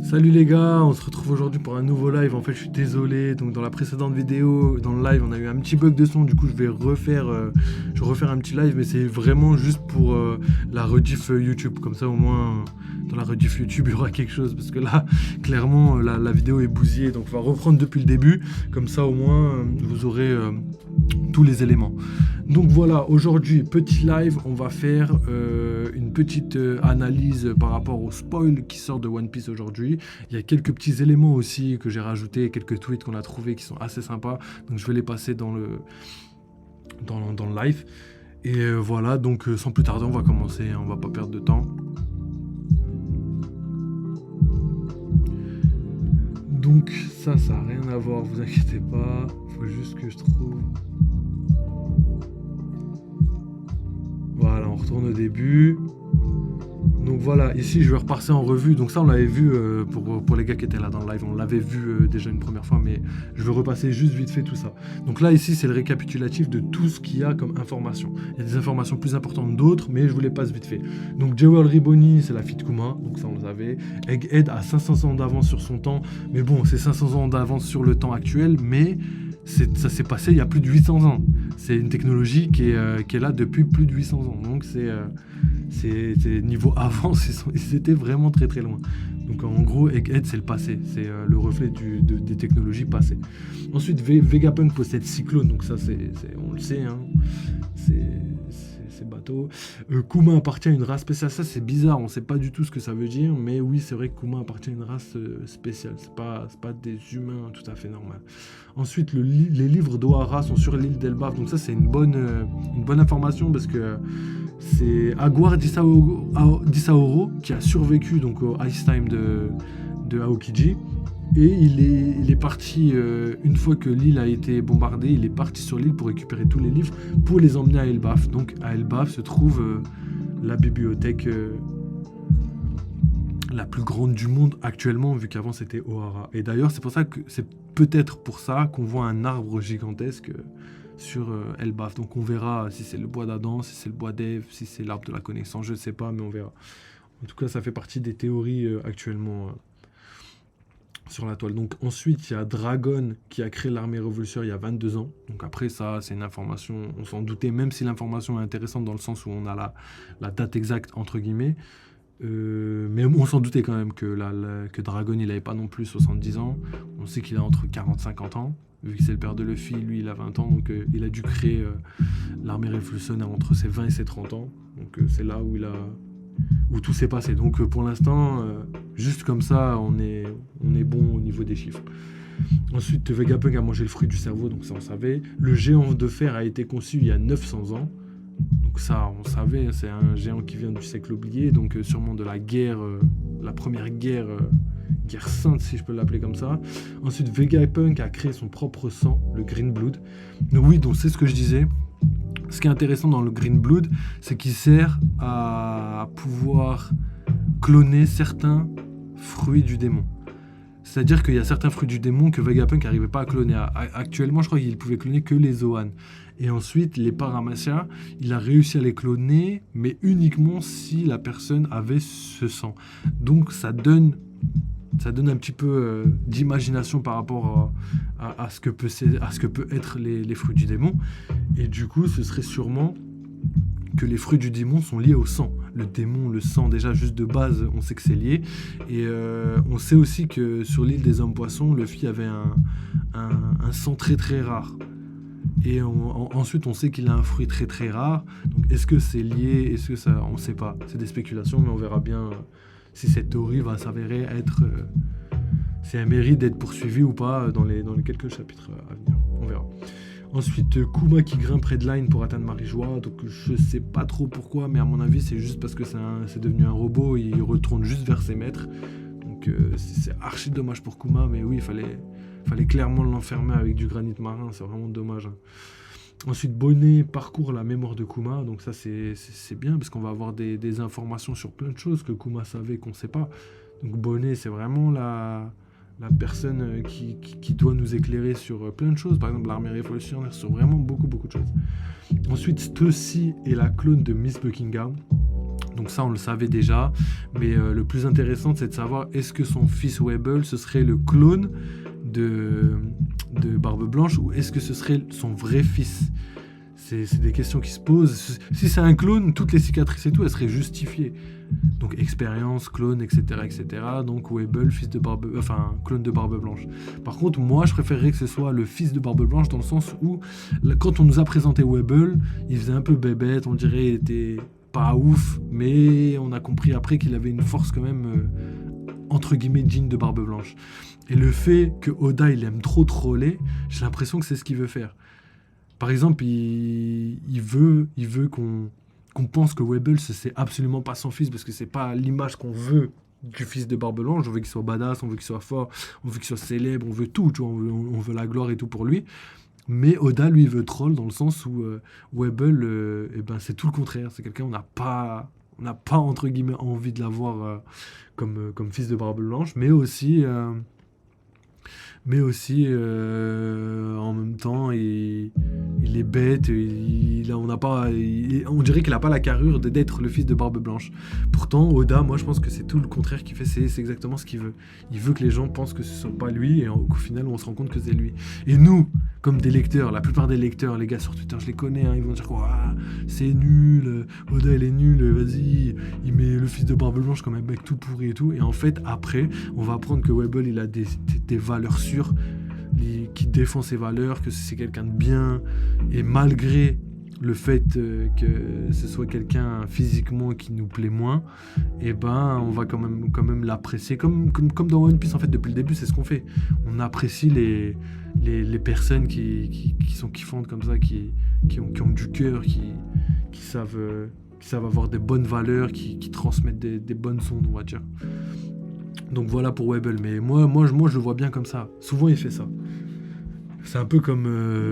Salut les gars, on se retrouve aujourd'hui pour un nouveau live. En fait, je suis désolé. Donc, dans la précédente vidéo, dans le live, on a eu un petit bug de son. Du coup, je vais refaire un petit live, mais c'est vraiment juste pour la rediff YouTube. Comme ça, au moins, dans la rediff YouTube, il y aura quelque chose. Parce que là, clairement, la vidéo est bousillée. Donc, on va reprendre depuis le début. Comme ça, au moins, vous aurez tous les éléments. Donc voilà, aujourd'hui, petit live, on va faire une petite analyse par rapport au spoil qui sort de One Piece aujourd'hui. Il y a quelques petits éléments aussi que j'ai rajoutés, quelques tweets qu'on a trouvés qui sont assez sympas. Donc je vais les passer dans le live. Et voilà, donc sans plus tarder, on va commencer, on va pas perdre de temps. Donc ça n'a rien à voir, vous inquiétez pas. Faut juste que je trouve... Voilà, on retourne au début. Donc voilà, ici je vais repasser en revue. Donc ça on l'avait vu pour les gars qui étaient là dans le live. On l'avait vu déjà une première fois, mais je vais repasser juste vite fait tout ça. Donc là ici c'est le récapitulatif de tout ce qu'il y a comme information. Il y a des informations plus importantes d'autres, mais je vous les passe vite fait. Donc Jewel Riboni, c'est la fille de Kuma, donc ça on le savait. Egghead a 500 ans d'avance sur son temps, mais bon c'est 500 ans d'avance sur le temps actuel, mais... ça s'est passé il y a plus de 800 ans. C'est une technologie qui est là depuis plus de 800 ans. Donc c'est niveau avance, ils étaient vraiment très très loin. Donc en gros, Egghead c'est le passé, c'est le reflet des technologies passées. Ensuite, Vegapunk possède Cyclone, donc ça on le sait, hein. C'est bateau. Kuma appartient à une race spéciale, ça c'est bizarre, on sait pas du tout ce que ça veut dire, mais oui c'est vrai que Kuma appartient à une race spéciale, c'est pas des humains tout à fait normal. Ensuite les livres d'Ohara sont sur l'île d'Elbaf, donc ça c'est une bonne information parce que c'est Aguar d'Isaoro qui a survécu donc au Ice Time de Aokiji. Et il est parti, une fois que l'île a été bombardée, il est parti sur l'île pour récupérer tous les livres, pour les emmener à Elbaf. Donc à Elbaf se trouve la bibliothèque la plus grande du monde actuellement, vu qu'avant c'était Ohara. Et d'ailleurs c'est pour ça que c'est peut-être pour ça qu'on voit un arbre gigantesque sur Elbaf. Donc on verra si c'est le bois d'Adam, si c'est le bois d'Ève, si c'est l'arbre de la connaissance, je ne sais pas, mais on verra. En tout cas ça fait partie des théories actuellement... sur la toile. Donc ensuite, il y a Dragon qui a créé l'armée révolutionnaire il y a 22 ans. Donc après ça, c'est une information, on s'en doutait, même si l'information est intéressante dans le sens où on a la date exacte, entre guillemets. Mais on s'en doutait quand même que Dragon, il n'avait pas non plus 70 ans. On sait qu'il a entre 40 et 50 ans. Vu que c'est le père de Luffy, lui, il a 20 ans. Donc il a dû créer l'armée révolutionnaire entre ses 20 et ses 30 ans. Donc c'est là où tout s'est passé. Donc pour l'instant, juste comme ça, on est bon au niveau des chiffres. Ensuite, Vegapunk a mangé le fruit du cerveau, donc ça on savait. Le géant de fer a été conçu il y a 900 ans. Donc ça on savait, c'est un géant qui vient du siècle oublié, donc sûrement de la guerre, la première guerre sainte si je peux l'appeler comme ça. Ensuite, Vegapunk a créé son propre sang, le Green Blood. Donc oui, donc c'est ce que je disais. Ce qui est intéressant dans le Green Blood, c'est qu'il sert à pouvoir cloner certains fruits du démon. C'est-à-dire qu'il y a certains fruits du démon que Vegapunk n'arrivait pas à cloner. Actuellement, je crois qu'il pouvait cloner que les Zoan. Et ensuite, les Paramecia, il a réussi à les cloner, mais uniquement si la personne avait ce sang. Donc ça donne un petit peu d'imagination par rapport à ce que peut être les fruits du démon. Et du coup, ce serait sûrement que les fruits du démon sont liés au sang. Le démon, le sang, déjà juste de base, on sait que c'est lié. Et on sait aussi que sur l'île des hommes poissons, Luffy avait un sang très très rare. Et ensuite, on sait qu'il a un fruit très très rare. Donc, est-ce que c'est lié? Est-ce que ça... On ne sait pas. C'est des spéculations, mais on verra bien si cette théorie va s'avérer être... si elle mérite d'être poursuivie ou pas dans les quelques chapitres à venir. On verra. Ensuite, Kuma qui grimpe près de Line pour atteindre Marijois. Donc, je sais pas trop pourquoi, mais à mon avis, c'est juste parce que c'est devenu un robot et il retourne juste vers ses maîtres. Donc, c'est archi dommage pour Kuma, mais oui, il fallait clairement l'enfermer avec du granit marin. C'est vraiment dommage. Ensuite, Bonnet parcourt la mémoire de Kuma. Donc, ça, c'est bien parce qu'on va avoir des informations sur plein de choses que Kuma savait qu'on ne sait pas. Donc, Bonnet, c'est vraiment la personne qui doit nous éclairer sur plein de choses, par exemple l'armée révolutionnaire, sur vraiment beaucoup de choses. Ensuite, Stussy est la clone de Miss Buckingham. Donc ça, on le savait déjà. Mais le plus intéressant, c'est de savoir est-ce que son fils Webble, ce serait le clone de Barbe Blanche ou est-ce que ce serait son vrai fils? C'est des questions qui se posent. Si c'est un clone, toutes les cicatrices et tout, elles seraient justifiées. Donc expérience, clone, etc., etc. Donc Webble, clone de Barbe Blanche. Par contre, moi, je préférerais que ce soit le fils de Barbe Blanche dans le sens où, quand on nous a présenté Webble, il faisait un peu bébête, on dirait il était pas ouf, mais on a compris après qu'il avait une force quand même, entre guillemets, digne de Barbe Blanche. Et le fait que Oda, il aime trop troller, j'ai l'impression que c'est ce qu'il veut faire. Par exemple, il veut qu'on pense que Webble, c'est absolument pas son fils, parce que c'est pas l'image qu'on veut du fils de Barbe Blanche. On veut qu'il soit badass, on veut qu'il soit fort, on veut qu'il soit célèbre, on veut tout, tu vois, on veut la gloire et tout pour lui. Mais Oda, lui, veut troll dans le sens où Webble, c'est tout le contraire. C'est quelqu'un, on n'a pas, entre guillemets, envie de l'avoir comme fils de Barbe Blanche, mais aussi en même temps il est bête, on dirait qu'il n'a pas la carrure d'être le fils de Barbe Blanche. Pourtant Oda, moi je pense que c'est tout le contraire qu'il fait, c'est exactement ce qu'il veut. Il veut que les gens pensent que ce soit pas lui et qu'au final on se rend compte que c'est lui. Et nous, comme des lecteurs, la plupart des lecteurs, les gars sur Twitter, je les connais, ils vont dire quoi, c'est nul, Oda il est nul, vas-y, il met le fils de Barbe Blanche comme un mec tout pourri et tout. Et en fait après on va apprendre que Webble il a des valeurs sûres, qui défend ses valeurs, que c'est quelqu'un de bien, et malgré le fait que ce soit quelqu'un physiquement qui nous plaît moins, on va quand même l'apprécier, comme dans One Piece en fait. Depuis le début c'est ce qu'on fait, on apprécie les personnes qui sont kiffantes comme ça, qui ont du cœur, qui savent avoir des bonnes valeurs, qui transmettent des bonnes ondes, on va dire. Donc voilà pour Webble, mais moi je le vois bien comme ça. Souvent il fait ça. C'est un peu comme,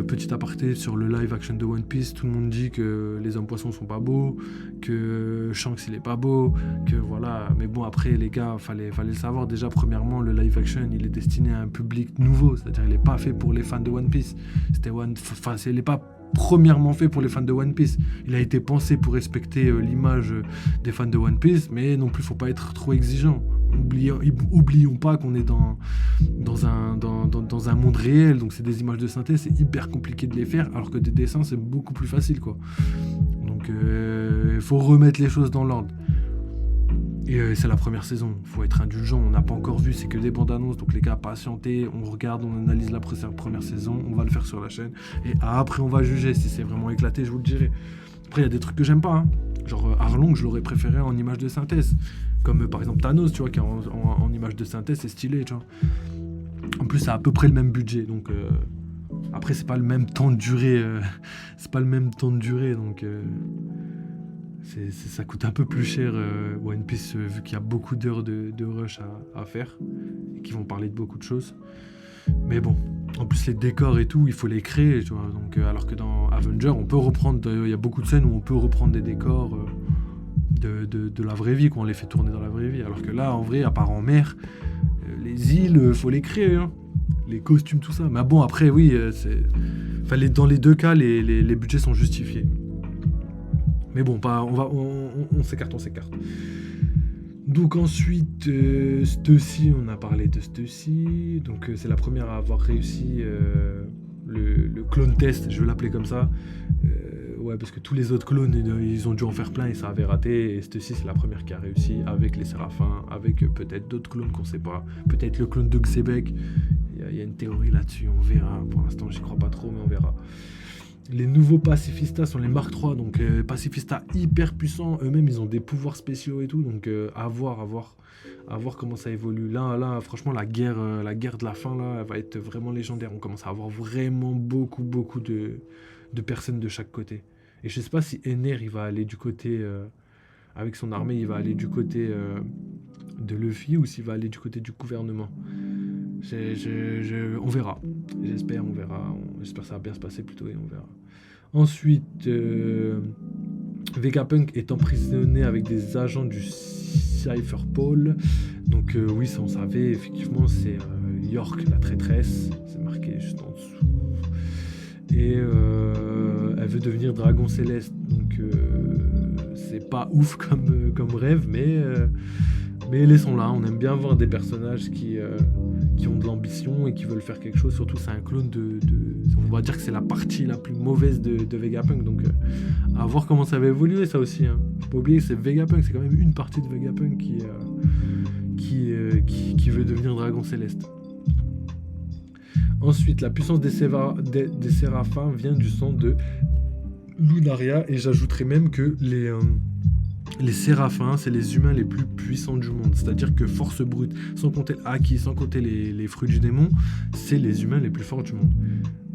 petit aparté sur le live action de One Piece, tout le monde dit que les hommes poissons sont pas beaux, que Shanks il est pas beau, que voilà. Mais bon, après les gars, fallait le savoir. Déjà, premièrement, le live action il est destiné à un public nouveau, c'est-à-dire il est pas fait pour les fans de One Piece. Il est pas premièrement fait pour les fans de One Piece. Il a été pensé pour respecter l'image des fans de One Piece, mais non plus faut pas être trop exigeant. Oublions pas qu'on est dans un monde réel, donc c'est des images de synthèse, c'est hyper compliqué de les faire, alors que des dessins c'est beaucoup plus facile, quoi. Donc il faut remettre les choses dans l'ordre. Et c'est la première saison, faut être indulgent, on n'a pas encore vu, c'est que des bandes annonces, donc les gars, patientez, on regarde, on analyse la première saison, on va le faire sur la chaîne, et après on va juger. Si c'est vraiment éclaté, je vous le dirai. Après il y a des trucs que j'aime pas, genre Arlong, je l'aurais préféré en image de synthèse, comme par exemple Thanos, tu vois, qui est en image de synthèse, c'est stylé, tu vois. En plus c'est à peu près le même budget, donc après c'est pas le même temps de durée, donc ça coûte un peu plus cher One Piece, vu qu'il y a beaucoup d'heures de rush à faire et qu'ils vont parler de beaucoup de choses. Mais bon, en plus les décors et tout, il faut les créer, tu vois. Donc alors que dans Avenger, on peut reprendre, il y a beaucoup de scènes où on peut reprendre des décors de la vraie vie, quoi. On les fait tourner dans la vraie vie. Alors que là, en vrai, à part en mer, les îles, faut les créer, hein. Les costumes, tout ça. Mais bon, après, oui, dans les deux cas, les budgets sont justifiés. Mais bon, on s'écarte. Donc ensuite, Stussy, on a parlé de Stussy. Donc c'est la première à avoir réussi le clone test, je vais l'appeler comme ça. Ouais, parce que tous les autres clones, ils ont dû en faire plein et ça avait raté. Et Stussy, c'est la première qui a réussi, avec les Séraphins, avec peut-être d'autres clones qu'on sait pas. Peut-être le clone de Xebec. Il y a une théorie là-dessus, on verra. Pour l'instant, j'y crois pas trop, mais on verra. Les nouveaux pacifistas sont les Mark III, donc pacifistas hyper puissants, eux-mêmes ils ont des pouvoirs spéciaux et tout, donc à voir comment ça évolue. Là, franchement, la guerre de la fin là, elle va être vraiment légendaire. On commence à avoir vraiment beaucoup de personnes de chaque côté. Et je sais pas si Ener il va aller du côté avec son armée, il va aller du côté de Luffy ou s'il va aller du côté du gouvernement. On verra. J'espère, on verra. J'espère que ça va bien se passer plutôt et on verra. Ensuite, Vegapunk est emprisonné avec des agents du Cypherpole. Donc oui, ça on savait. Effectivement, c'est York, la traîtresse. C'est marqué juste en dessous. Et elle veut devenir dragon céleste. Donc c'est pas ouf comme rêve, mais laissons-la. On aime bien voir des personnages qui ont de l'ambition et qui veulent faire quelque chose. Surtout, c'est un clone on va dire que c'est la partie la plus mauvaise de Vegapunk. Donc, à voir comment ça va évoluer, ça aussi. Hein. Faut pas oublier que c'est Vegapunk, c'est quand même une partie de Vegapunk qui veut devenir Dragon Céleste. Ensuite, la puissance des Séraphins vient du sang de Lunaria, et j'ajouterais même que les Séraphins, c'est les humains les plus puissants du monde. C'est-à-dire que force brute, sans compter Haki, sans compter les fruits du démon, c'est les humains les plus forts du monde.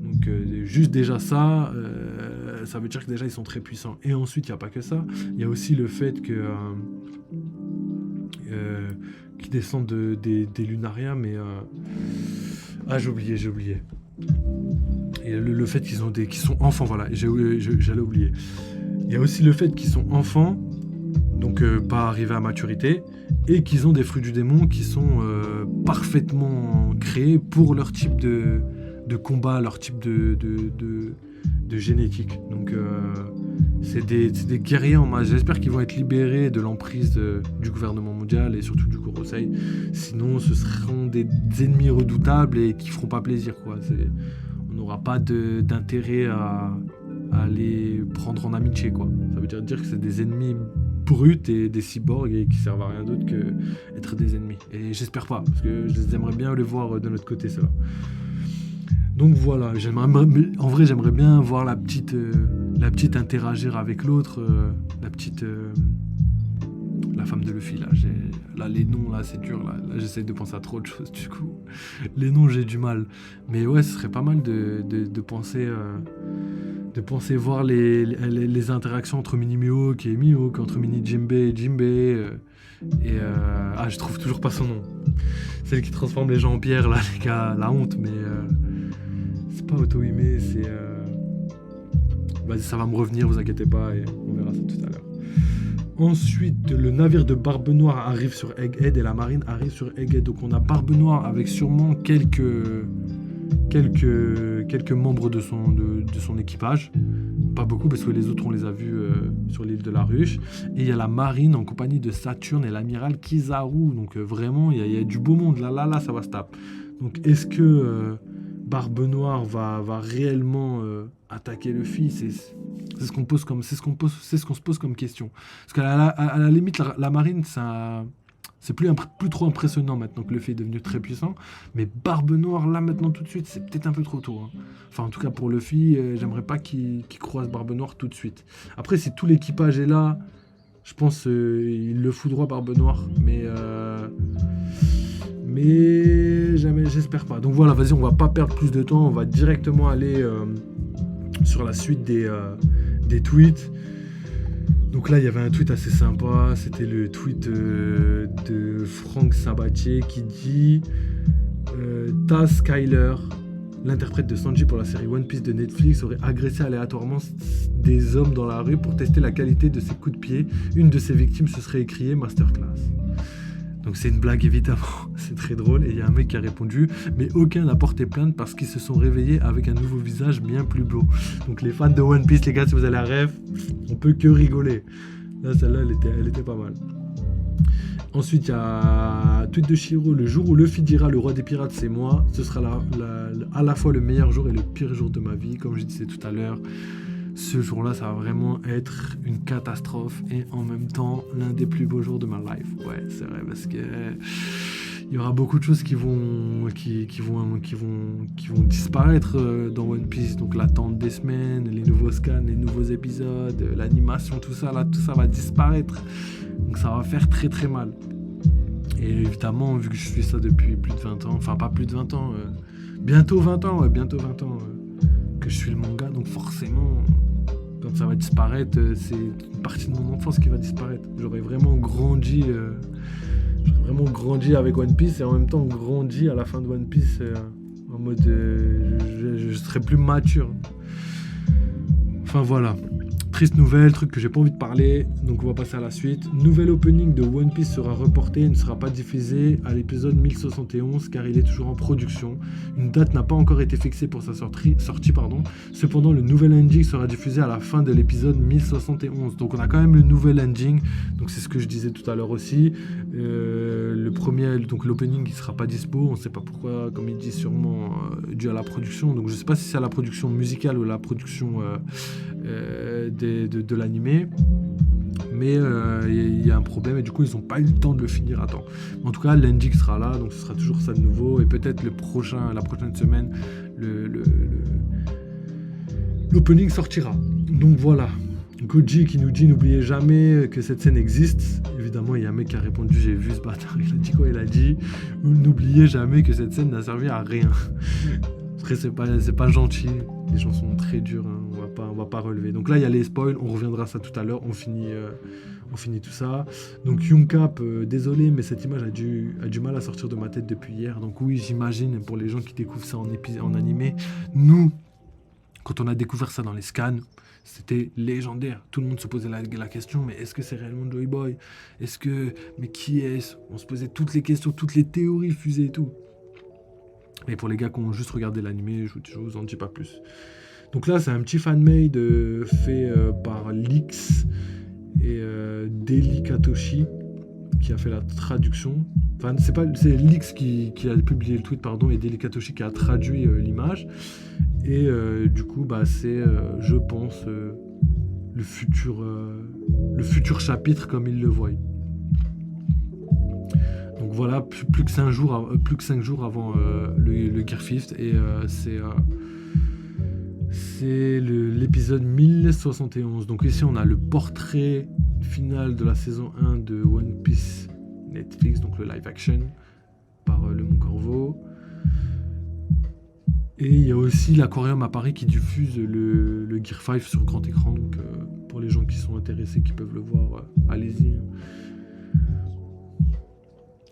Donc juste déjà ça, ça veut dire que déjà ils sont très puissants. Et ensuite, il n'y a pas que ça. Il y a aussi le fait que qu'ils descendent des Lunaria, mais... j'ai oublié. Et le fait qu'ils sont enfants, voilà, j'allais oublier. Il y a aussi le fait qu'ils sont enfants, donc pas arrivés à maturité, et qu'ils ont des fruits du démon qui sont parfaitement créés pour leur type de combat, leur type de génétique. Donc c'est des guerriers en masse. J'espère qu'ils vont être libérés de l'emprise du gouvernement mondial et surtout du Gorosei. Sinon, ce seront des ennemis redoutables et qui feront pas plaisir, quoi. On n'aura pas d'intérêt à les prendre en amitié, quoi. Ça veut dire que c'est des ennemis bruts et des cyborgs et qui servent à rien d'autre que être des ennemis. Et j'espère pas, parce que j'aimerais bien les voir de notre côté, ceux-là. Donc voilà, en vrai j'aimerais bien voir la petite interagir avec l'autre, la femme de Luffy là, les noms là c'est dur là j'essaie de penser à trop de choses du coup, les noms j'ai du mal, mais ouais ce serait pas mal de penser voir les interactions entre Mini Mihawk et Mihawk, entre Mini Jinbei et Jinbei, je trouve toujours pas son nom, celle qui transforme les gens en pierre là les gars, la honte, mais c'est pas Otohime, c'est vas-y, ça va me revenir, vous inquiétez pas, et on verra ça tout à l'heure. Ensuite, le navire de Barbe Noire arrive sur Egghead et la marine arrive sur Egghead. Donc on a Barbe Noire avec sûrement quelques membres de son équipage. Pas beaucoup parce que les autres on les a vus sur l'île de la Ruche. Et il y a la marine en compagnie de Saturne et l'amiral Kizaru. Donc vraiment il y a du beau monde là, ça va se taper. Donc est-ce que Barbe Noire va réellement attaquer Luffy? C'est ce qu'on se pose comme question. Parce qu'à la limite, la marine, c'est plus trop impressionnant maintenant que Luffy est devenu très puissant. Mais Barbe Noire, là, maintenant, tout de suite, c'est peut-être un peu trop tôt. Hein. Enfin, en tout cas, pour Luffy, j'aimerais pas qu'il croise Barbe Noire tout de suite. Après, si tout l'équipage est là, je pense il le foudroie Barbe Noire. Mais jamais, j'espère pas. Donc voilà, vas-y, on va pas perdre plus de temps. On va directement aller sur la suite des tweets. Donc là, il y avait un tweet assez sympa. C'était le tweet de Franck Sabatier qui dit Taz Skyler, l'interprète de Sanji pour la série One Piece de Netflix, aurait agressé aléatoirement des hommes dans la rue pour tester la qualité de ses coups de pied. Une de ses victimes se serait écriée Masterclass. Donc c'est une blague évidemment, c'est très drôle. Et il y a un mec qui a répondu « Mais aucun n'a porté plainte parce qu'ils se sont réveillés avec un nouveau visage bien plus beau. » Donc les fans de One Piece, les gars, si vous avez la ref, on peut que rigoler. Là, celle-là, elle était pas mal. Ensuite, il y a un tweet de Shiro. Le jour où Luffy dira le roi des pirates, c'est moi, ce sera à la fois le meilleur jour et le pire jour de ma vie. Comme je disais tout à l'heure, ce jour-là, ça va vraiment être une catastrophe et en même temps, l'un des plus beaux jours de ma life. Ouais, c'est vrai, parce que il y aura beaucoup de choses qui vont disparaître dans One Piece. Donc l'attente des semaines, les nouveaux scans, les nouveaux épisodes, l'animation, tout ça va disparaître. Donc ça va faire très très mal. Et évidemment, vu que je suis ça depuis plus de 20 ans, enfin pas plus de 20 ans, bientôt 20 ans que je suis le manga, donc forcément, quand ça va disparaître, c'est une partie de mon enfance qui va disparaître. J'aurais vraiment grandi avec One Piece et en même temps grandi à la fin de One Piece en mode je serais plus mature. Enfin voilà. Triste nouvelle, truc que j'ai pas envie de parler, donc on va passer à la suite. Nouvel opening de One Piece sera reporté et ne sera pas diffusé à l'épisode 1071 car il est toujours en production. Une date n'a pas encore été fixée pour sa sortie. Cependant, le nouvel ending sera diffusé à la fin de l'épisode 1071. Donc on a quand même le nouvel ending, donc c'est ce que je disais tout à l'heure aussi. Le premier, donc l'opening il sera pas dispo, on sait pas pourquoi, comme il dit sûrement dû à la production. Donc je sais pas si c'est à la production musicale ou à la production de l'animé, mais il y a un problème et du coup ils n'ont pas eu le temps de le finir à temps. En tout cas l'ending sera là, donc ce sera toujours ça de nouveau, et peut-être la prochaine semaine l'opening sortira. Donc voilà, Goji qui nous dit n'oubliez jamais que cette scène existe. Évidemment il y a un mec qui a répondu j'ai vu ce bâtard, il a dit quoi? Il a dit n'oubliez jamais que cette scène n'a servi à rien. Après c'est pas gentil, les gens sont très durs, hein. On va pas relever. Donc là il y a les spoils, on reviendra à ça tout à l'heure, on finit tout ça. Donc Youngcap, désolé mais cette image a du mal à sortir de ma tête depuis hier. Donc oui j'imagine pour les gens qui découvrent ça en animé, nous quand on a découvert ça dans les scans, c'était légendaire. Tout le monde se posait la question, mais est-ce que c'est réellement Joy Boy? Mais qui est-ce? On se posait toutes les questions, toutes les théories fusées et tout. Et pour les gars qui ont juste regardé l'animé, je vous en dis pas plus. Donc là, c'est un petit fan-made fait par Lix et Delicatoshi qui a fait la traduction. Enfin, c'est Lix qui a publié le tweet, pardon, et Delicatoshi qui a traduit l'image. Et du coup, c'est, je pense, le futur chapitre comme il le voit. Donc voilà, plus que 5 jours avant le Gear 5 et c'est l'épisode 1071. Donc ici on a le portrait final de la saison 1 de One Piece Netflix, donc le live action par le Mon Corvo. Et il y a aussi l'Aquarium à Paris qui diffuse le Gear 5 sur grand écran. Donc pour les gens qui sont intéressés, qui peuvent le voir, allez-y.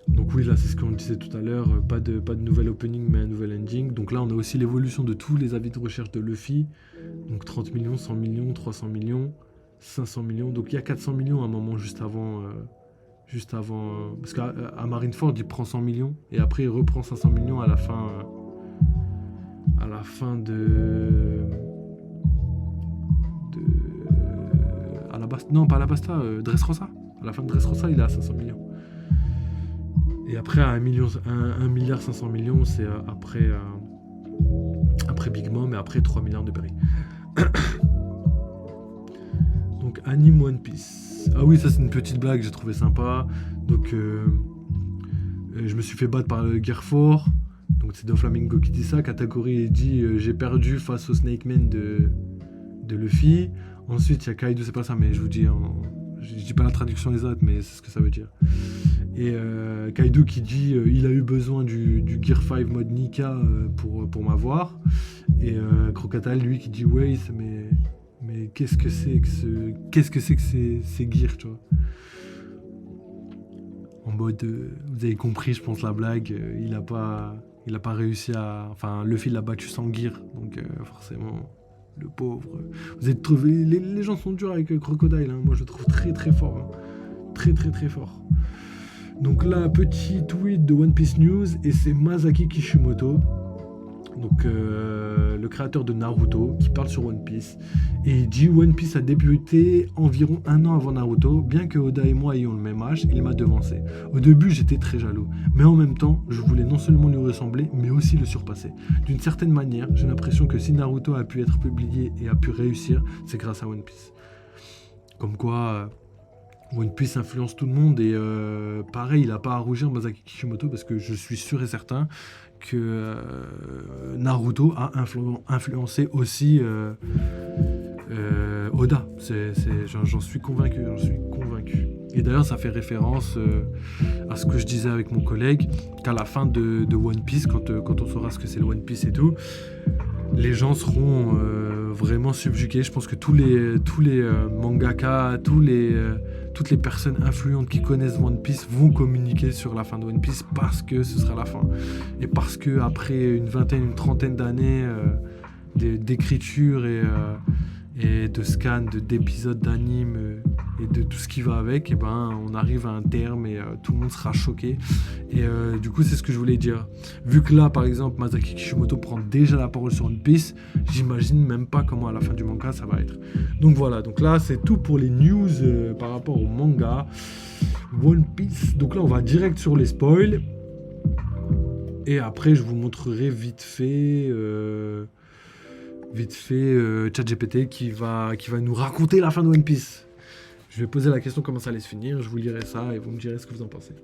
Donc oui, là c'est ce qu'on disait tout à l'heure, pas de nouvel opening mais un nouvel ending. Donc là on a aussi l'évolution de tous les avis de recherche de Luffy. Donc 30 millions, 100 millions, 300 millions, 500 millions. Donc il y a 400 millions à un moment juste avant parce qu'à Marineford il prend 100 millions et après il reprend 500 millions à la fin de Alabasta. Non, pas Alabasta, Dressrosa. À la fin de Dressrosa il est à 500 millions. Et après, à 1 milliard 500 millions, c'est après Big Mom et après 3 milliards de Berry. Donc, anime One Piece. Ah oui, ça c'est une petite blague, j'ai trouvé sympa. Donc, je me suis fait battre par le Gear 4. Donc, c'est Doflamingo qui dit ça. Katakuri dit j'ai perdu face au Snake Man de Luffy. Ensuite, il y a Kaido, c'est pas ça, mais je vous dis, je dis pas la traduction exacte, mais c'est ce que ça veut dire. Et Kaido qui dit il a eu besoin du Gear 5 mode Nika pour m'avoir. Et Crocodile lui qui dit ouais mais qu'est-ce que c'est que ces gears, tu vois. En mode vous avez compris je pense la blague, il a pas réussi à, enfin Luffy l'a battu sans gear, donc forcément le pauvre. Vous êtes trouvé les gens sont durs avec Crocodile, hein. Moi je le trouve très très fort, hein. Très très très fort. Donc là, petit tweet de One Piece News, et c'est Masaki Kishimoto, donc le créateur de Naruto, qui parle sur One Piece. Et il dit One Piece a débuté environ 1 an avant Naruto, bien que Oda et moi ayons le même âge, il m'a devancé. Au début, j'étais très jaloux, mais en même temps, je voulais non seulement lui ressembler, mais aussi le surpasser. D'une certaine manière, j'ai l'impression que si Naruto a pu être publié et a pu réussir, c'est grâce à One Piece. Comme quoi... One Piece influence tout le monde et pareil, il n'a pas à rougir Masaki Kishimoto parce que je suis sûr et certain que Naruto a influencé aussi Oda. J'en suis convaincu. Et d'ailleurs, ça fait référence à ce que je disais avec mon collègue, qu'à la fin de One Piece, quand on saura ce que c'est le One Piece et tout, les gens seront vraiment subjugués. Je pense que tous les mangaka, toutes les personnes influentes qui connaissent One Piece vont communiquer sur la fin de One Piece parce que ce sera la fin. Et parce que après une trentaine d'années d'écriture et et de scans d'épisodes d'anime et de tout ce qui va avec, et ben on arrive à un terme et tout le monde sera choqué. Et du coup c'est ce que je voulais dire. Vu que là par exemple Masaki Kishimoto prend déjà la parole sur One Piece, j'imagine même pas comment à la fin du manga ça va être. Donc voilà, donc là c'est tout pour les news par rapport au manga One Piece. Donc là on va direct sur les spoils. Et après je vous montrerai vite fait ChatGPT qui va nous raconter la fin de One Piece. Je vais poser la question comment ça allait se finir, je vous lirai ça et vous me direz ce que vous en pensez.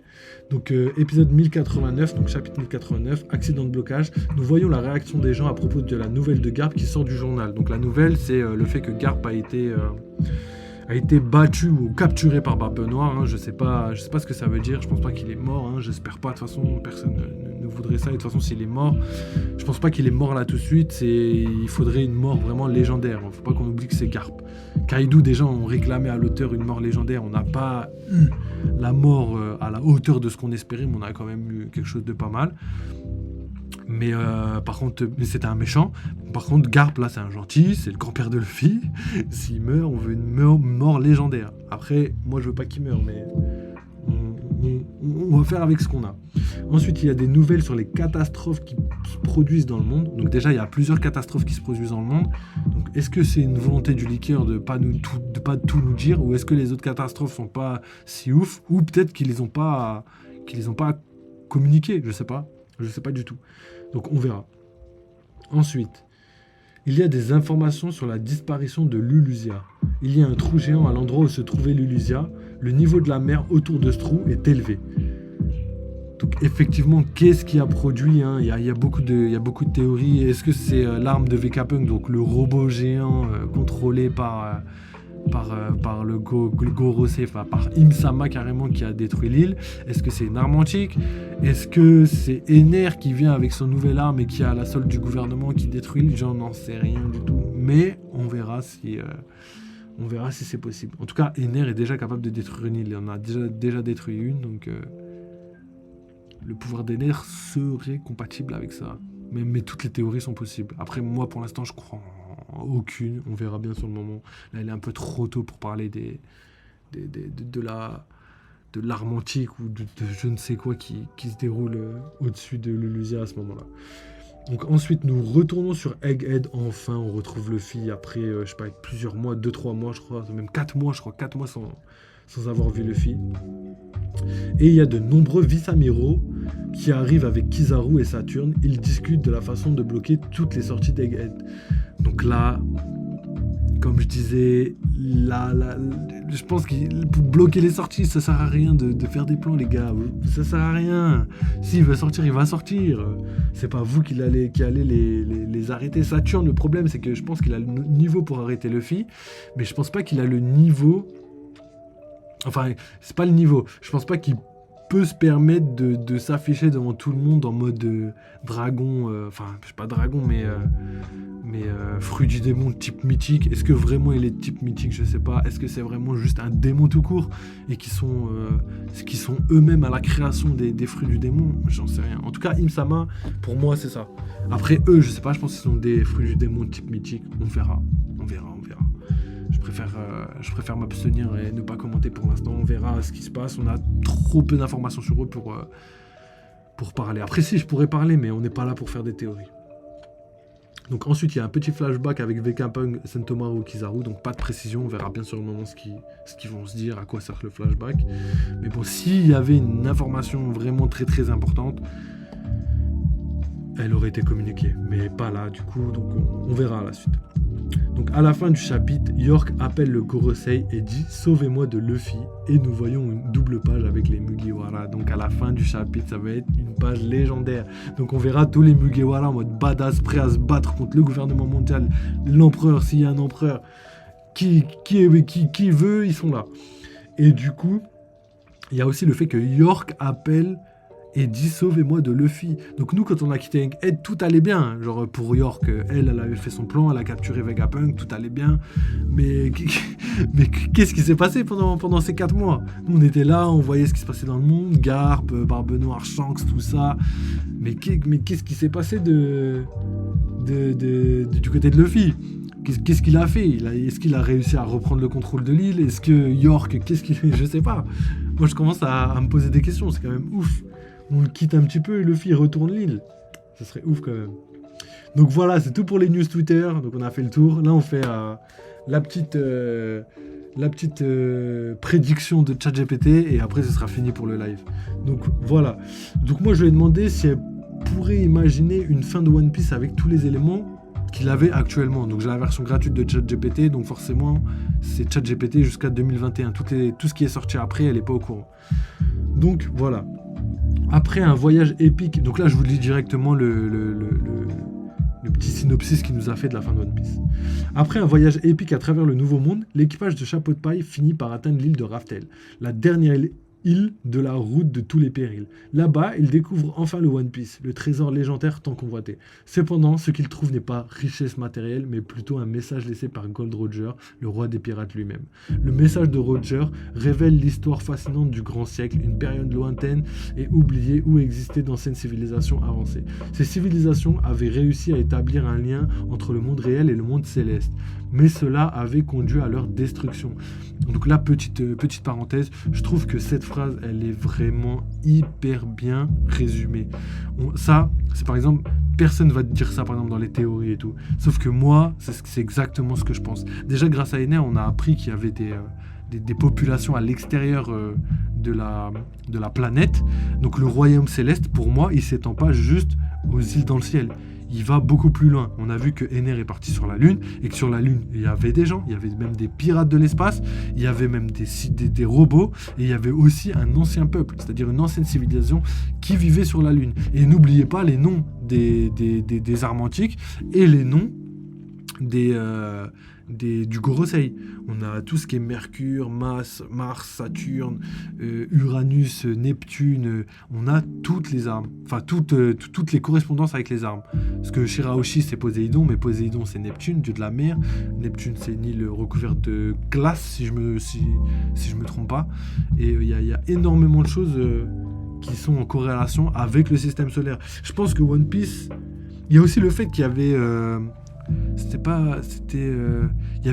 Donc épisode 1089, donc chapitre 1089, accident de blocage. Nous voyons la réaction des gens à propos de la nouvelle de Garp qui sort du journal. Donc la nouvelle, c'est le fait que Garp a été battu ou capturé par Barbe Noire. Hein. Je sais pas ce que ça veut dire. Je pense pas qu'il est mort. Hein. J'espère pas. De toute façon, personne ne voudrait ça. Et de toute façon, s'il est mort, je pense pas qu'il est mort là tout de suite. Il faudrait une mort vraiment légendaire. Faut pas qu'on oublie que c'est Garp. Kaido, déjà, on réclamait à l'auteur une mort légendaire. On n'a pas eu la mort à la hauteur de ce qu'on espérait, mais on a quand même eu quelque chose de pas mal. Mais par contre, c'était un méchant. Par contre, Garp, là, c'est un gentil, c'est le grand-père de Luffy. S'il meurt, on veut une mort légendaire. Après, moi, je veux pas qu'il meure, mais on va faire avec ce qu'on a. Ensuite, il y a des nouvelles sur les catastrophes qui se produisent dans le monde. Donc déjà, il y a plusieurs catastrophes qui se produisent dans le monde. Donc, est-ce que c'est une volonté du liqueur de pas tout nous dire, ou est-ce que les autres catastrophes sont pas si ouf, ou peut-être qu'ils les ont pas communiquées, je sais pas du tout. Donc on verra. Ensuite, il y a des informations sur la disparition de Lulusia. Il y a un trou géant à l'endroit où se trouvait Lulusia. Le niveau de la mer autour de ce trou est élevé. Donc effectivement, qu'est-ce qui a produit hein, il y a beaucoup de théories. Est-ce que c'est l'arme de Vegapunk, donc le robot géant contrôlé par le Gorosei, enfin par Im-sama carrément, qui a détruit l'île? Est-ce que c'est une arme antique? Est-ce que c'est Ener qui vient avec son nouvelle arme et qui a la solde du gouvernement qui détruit l'île? J'en n'en sais rien du tout. Mais on verra si c'est possible. En tout cas, Ener est déjà capable de détruire une île. Il en a déjà détruit une, donc le pouvoir d'Ener serait compatible avec ça. Mais toutes les théories sont possibles. Après, moi, pour l'instant, je crois en aucune. On verra bien sur le moment. Là, il est un peu trop tôt pour parler de l'arme antique ou de je ne sais quoi qui se déroule au-dessus de Lulusia à ce moment-là. Donc ensuite, nous retournons sur Egghead. Enfin, on retrouve Luffy après, je sais pas, plusieurs mois, 2-3 mois, je crois, même 4 mois, sans avoir vu Luffy. Et il y a de nombreux vice-amiraux qui arrivent avec Kizaru et Saturne. Ils discutent de la façon de bloquer toutes les sorties d'Egghead. Donc là, comme je disais, je pense que pour bloquer les sorties, ça sert à rien de faire des plans, les gars. Ça sert à rien. S'il veut sortir, il va sortir. C'est pas vous qui allez les arrêter. Saturne, le problème, c'est que je pense qu'il a le niveau pour arrêter Luffy, mais je pense pas qu'il a le niveau. Enfin, c'est pas le niveau. Je pense pas qu'il peut se permettre de s'afficher devant tout le monde en mode dragon. Enfin, je sais pas dragon, mais fruit du démon type mythique. Est-ce que vraiment il est type mythique? Je sais pas. Est-ce que c'est vraiment juste un démon tout court et qui sont eux-mêmes à la création des fruits du démon? J'en sais rien. En tout cas, Im-sama, pour moi, c'est ça. Après, eux, je sais pas. Je pense qu'ils sont des fruits du démon type mythique. On verra. Je préfère m'abstenir et ne pas commenter pour l'instant. On verra ce qui se passe. On a trop peu d'informations sur eux pour parler. Après, si, je pourrais parler, mais on n'est pas là pour faire des théories. Donc ensuite, il y a un petit flashback avec Vegapunk, Sentomaru, Kizaru. Donc pas de précision. On verra bien sur le moment ce qu'ils vont se dire, à quoi sert le flashback. Mais bon, s'il y avait une information vraiment très très importante, elle aurait été communiquée. Mais pas là, du coup. Donc on verra à la suite. Donc à la fin du chapitre, York appelle le Gorosei et dit « Sauvez-moi de Luffy » et nous voyons une double page avec les Mugiwara. Donc à la fin du chapitre, ça va être une page légendaire. Donc on verra tous les Mugiwara en mode badass, prêts à se battre contre le gouvernement mondial, l'empereur, s'il y a un empereur, qui veut, ils sont là. Et du coup, il y a aussi le fait que York appelle et dit sauvez-moi de Luffy. Donc nous, quand on a quitté Egghead, tout allait bien. Genre pour York, elle avait fait son plan, elle a capturé Vegapunk, tout allait bien. Mais qu'est-ce qui s'est passé pendant ces 4 mois? Nous, on était là, on voyait ce qui se passait dans le monde, Garp, Barbe Noire, Shanks, tout ça. Mais qu'est-ce qui s'est passé du côté de Luffy? Qu'est-ce qu'il a fait? Est-ce qu'il a réussi à reprendre le contrôle de l'île? Est-ce que York, qu'est-ce qu'il fait? Je sais pas. Moi, je commence à me poser des questions. C'est quand même ouf. On le quitte un petit peu et Luffy retourne l'île. Ça serait ouf quand même. Donc voilà, c'est tout pour les news Twitter. Donc on a fait le tour. Là, on fait la petite prédiction de ChatGPT et après, ce sera fini pour le live. Donc voilà. Donc moi, je lui ai demandé si elle pourrait imaginer une fin de One Piece avec tous les éléments qu'il avait actuellement. Donc j'ai la version gratuite de ChatGPT, donc forcément c'est ChatGPT jusqu'à 2021. Tout ce qui est sorti après, elle n'est pas au courant. Donc voilà. Après un voyage épique, donc là je vous lis directement le petit synopsis qu'il nous a fait de la fin de One Piece. Après un voyage épique à travers le Nouveau Monde, l'équipage de Chapeau de Paille finit par atteindre l'île de Raftel, la dernière île de la route de tous les périls. Là-bas, il découvre enfin le One Piece, le trésor légendaire tant convoité. Cependant, ce qu'il trouve n'est pas richesse matérielle, mais plutôt un message laissé par Gold Roger, le roi des pirates lui-même. Le message de Roger révèle l'histoire fascinante du grand siècle, une période lointaine et oubliée où existaient d'anciennes civilisations avancées. Ces civilisations avaient réussi à établir un lien entre le monde réel et le monde céleste, mais cela avait conduit à leur destruction. Donc là, petite parenthèse, je trouve que cette phrase, elle est vraiment hyper bien résumée. Ça, c'est par exemple, personne va te dire ça par exemple dans les théories et tout. Sauf que moi, c'est exactement ce que je pense. Déjà, grâce à Ener, on a appris qu'il y avait des populations à l'extérieur de la planète. Donc le royaume céleste, pour moi, il s'étend pas juste aux îles dans le ciel. Il va beaucoup plus loin. On a vu que Ener est parti sur la Lune et que sur la Lune, il y avait des gens, il y avait même des pirates de l'espace, il y avait même des robots et il y avait aussi un ancien peuple, c'est-à-dire une ancienne civilisation qui vivait sur la Lune. Et n'oubliez pas les noms des armes antiques et les noms du Gorosei. On a tout ce qui est Mercure, Mars, Saturne, Uranus, Neptune. On a toutes les armes. Enfin, toutes les correspondances avec les armes. Parce que Shirahoshi, c'est Poséidon, mais Poséidon, c'est Neptune, dieu de la mer. Neptune, c'est une île recouverte de glace, si je me trompe pas. Et il y a énormément de choses qui sont en corrélation avec le système solaire. Je pense que One Piece... Il y a aussi le fait qu'il y avait...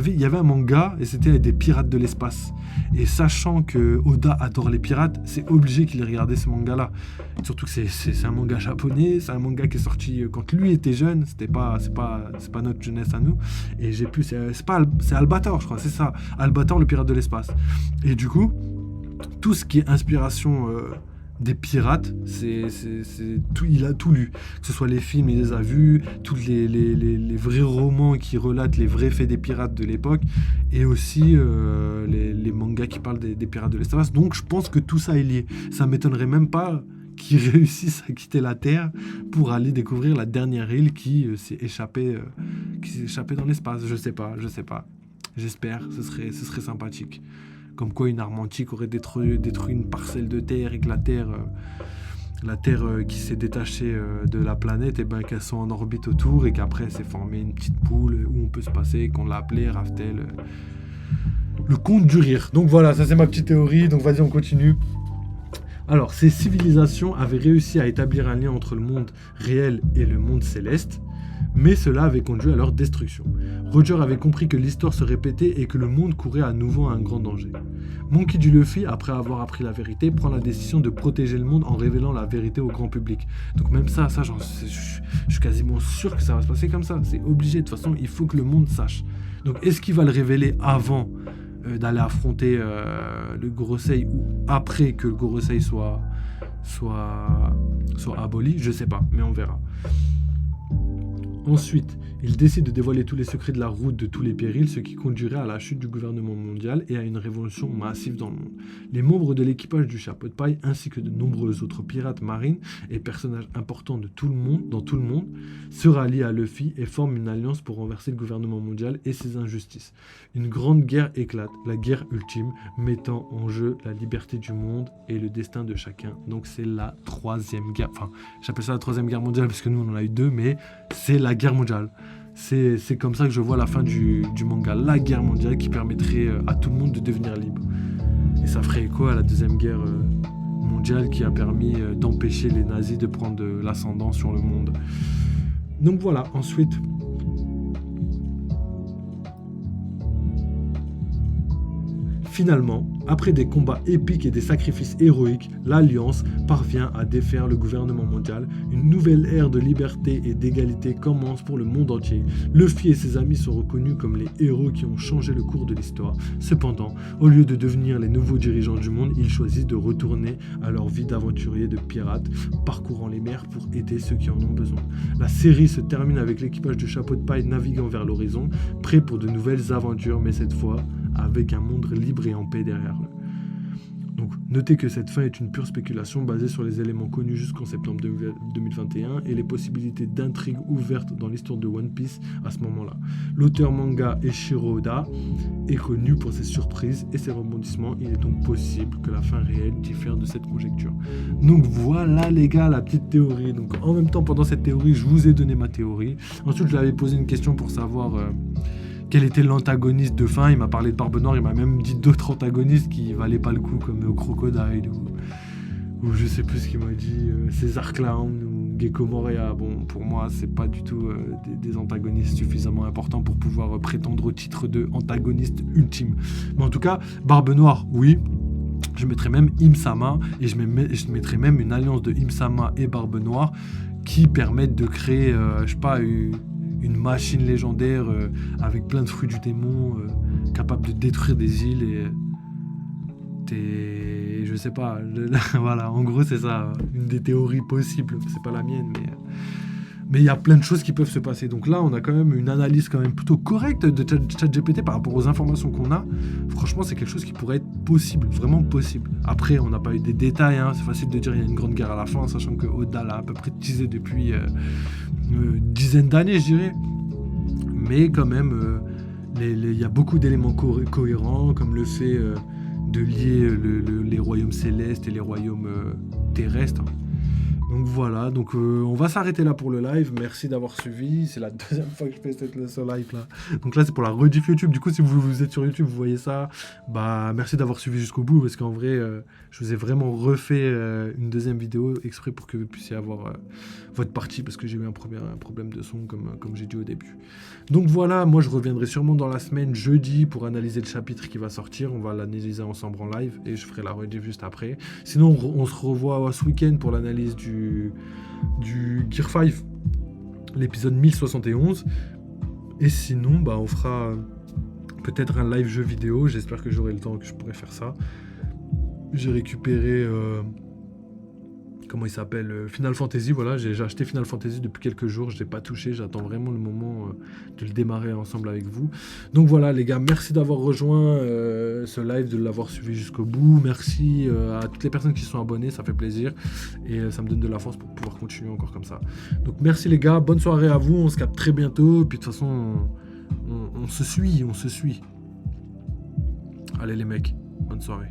il y avait un manga et c'était des pirates de l'espace. Et sachant que Oda adore les pirates, c'est obligé qu'il ait regardé ce manga-là. Surtout que c'est un manga japonais, c'est un manga qui est sorti quand lui était jeune. C'est pas notre jeunesse à nous. Et c'est Albator, je crois, c'est ça. Albator, le pirate de l'espace. Et du coup, tout ce qui est inspiration des pirates, tout, il a tout lu, que ce soit les films, il les a vus, tous les vrais romans qui relatent les vrais faits des pirates de l'époque, et aussi les mangas qui parlent des pirates de l'espace. Donc je pense que tout ça est lié. Ça m'étonnerait même pas qu'ils réussissent à quitter la Terre pour aller découvrir la dernière île qui s'est échappée dans l'espace. Je sais pas. J'espère, ce serait sympathique. Comme quoi une arme antique aurait détruit une parcelle de terre et que la terre qui s'est détachée de la planète, et ben qu'elle soit en orbite autour et qu'après s'est formée une petite boule où on peut se passer, qu'on l'a appelé Raftel, le conte du rire. Donc voilà, ça c'est ma petite théorie, donc vas-y on continue. Alors, ces civilisations avaient réussi à établir un lien entre le monde réel et le monde céleste, mais cela avait conduit à leur destruction. Roger avait compris que l'histoire se répétait et que le monde courait à nouveau à un grand danger. Monkey D. Luffy, après avoir appris la vérité, prend la décision de protéger le monde en révélant la vérité au grand public. Donc même ça, je suis quasiment sûr que ça va se passer comme ça. C'est obligé, de toute façon, il faut que le monde sache. Donc est-ce qu'il va le révéler avant d'aller affronter le Gorosei ou après que le Gorosei soit aboli? Je sais pas, mais on verra. Ensuite, il décide de dévoiler tous les secrets de la route de tous les périls, ce qui conduirait à la chute du gouvernement mondial et à une révolution massive dans le monde. Les membres de l'équipage du Chapeau de Paille, ainsi que de nombreux autres pirates marines et personnages importants dans tout le monde, se rallient à Luffy et forment une alliance pour renverser le gouvernement mondial et ses injustices. Une grande guerre éclate, la guerre ultime, mettant en jeu la liberté du monde et le destin de chacun. Donc c'est la troisième guerre, enfin j'appelle ça la troisième guerre mondiale parce que nous on en a eu deux, mais c'est la guerre mondiale. C'est comme ça que je vois la fin du manga, la guerre mondiale qui permettrait à tout le monde de devenir libre. Et ça ferait écho à la deuxième guerre mondiale qui a permis d'empêcher les nazis de prendre l'ascendant sur le monde. Donc voilà, ensuite, Finalement, après des combats épiques et des sacrifices héroïques, l'Alliance parvient à défaire le gouvernement mondial. Une nouvelle ère de liberté et d'égalité commence pour le monde entier. Luffy et ses amis sont reconnus comme les héros qui ont changé le cours de l'histoire. Cependant, au lieu de devenir les nouveaux dirigeants du monde, ils choisissent de retourner à leur vie d'aventuriers, de pirates, parcourant les mers pour aider ceux qui en ont besoin. La série se termine avec l'équipage du chapeau de paille naviguant vers l'horizon, prêt pour de nouvelles aventures, mais cette fois avec un monde libre et en paix derrière eux. Donc, notez que cette fin est une pure spéculation basée sur les éléments connus jusqu'en septembre 2021 et les possibilités d'intrigue ouvertes dans l'histoire de One Piece à ce moment-là. L'auteur manga Eiichiro Oda est connu pour ses surprises et ses rebondissements. Il est donc possible que la fin réelle diffère de cette conjecture. Donc voilà les gars, la petite théorie. Donc en même temps, pendant cette théorie, je vous ai donné ma théorie. Ensuite, je lui avais posé une question pour savoir... quel était l'antagoniste de fin. Il m'a parlé de Barbe Noire, il m'a même dit d'autres antagonistes qui valaient pas le coup, comme Crocodile ou je sais plus ce qu'il m'a dit, César Clown ou Gecko Moria. Bon, pour moi, c'est pas du tout des antagonistes suffisamment importants pour pouvoir prétendre au titre de antagoniste ultime. Mais en tout cas, Barbe Noire, oui. Je mettrais même Im-Sama et je mettrais même une alliance de Im-Sama et Barbe Noire qui permettent de créer, je sais pas, une machine légendaire avec plein de fruits du démon, capable de détruire des îles et je sais pas, voilà, en gros c'est ça, une des théories possibles, c'est pas la mienne, mais il y a plein de choses qui peuvent se passer. Donc là, on a quand même une analyse quand même plutôt correcte de ChatGPT par rapport aux informations qu'on a. Franchement, c'est quelque chose qui pourrait être possible, vraiment possible. Après, on n'a pas eu des détails, hein. C'est facile de dire qu'il y a une grande guerre à la fin, sachant que Oda l'a à peu près teasé depuis une dizaine d'années, je dirais. Mais quand même, il y a beaucoup d'éléments cohérents, comme le fait de lier les royaumes célestes et les royaumes terrestres. Donc voilà, donc on va s'arrêter là pour le live. Merci d'avoir suivi. C'est la deuxième fois que je fais ce live là. Donc là c'est pour la rediff YouTube. Du coup si vous êtes sur YouTube, vous voyez ça. Bah merci d'avoir suivi jusqu'au bout parce qu'en vrai je vous ai vraiment refait une deuxième vidéo exprès pour que vous puissiez avoir votre partie parce que j'ai eu un problème de son comme j'ai dit au début. Donc voilà, moi je reviendrai sûrement dans la semaine jeudi pour analyser le chapitre qui va sortir. On va l'analyser ensemble en live et je ferai la rediff juste après. Sinon on se revoit ce week-end pour l'analyse du Gear 5, l'épisode 1071. Et sinon, bah, on fera peut-être un live jeu vidéo. J'espère que j'aurai le temps, que je pourrai faire ça. J'ai récupéré... comment il s'appelle, Final Fantasy, voilà, j'ai acheté Final Fantasy depuis quelques jours, je ne l'ai pas touché, j'attends vraiment le moment de le démarrer ensemble avec vous. Donc voilà les gars, merci d'avoir rejoint ce live, de l'avoir suivi jusqu'au bout, merci à toutes les personnes qui se sont abonnées, ça fait plaisir et ça me donne de la force pour pouvoir continuer encore comme ça. Donc merci les gars, bonne soirée à vous, on se capte très bientôt, et puis de toute façon on se suit. Allez les mecs, bonne soirée.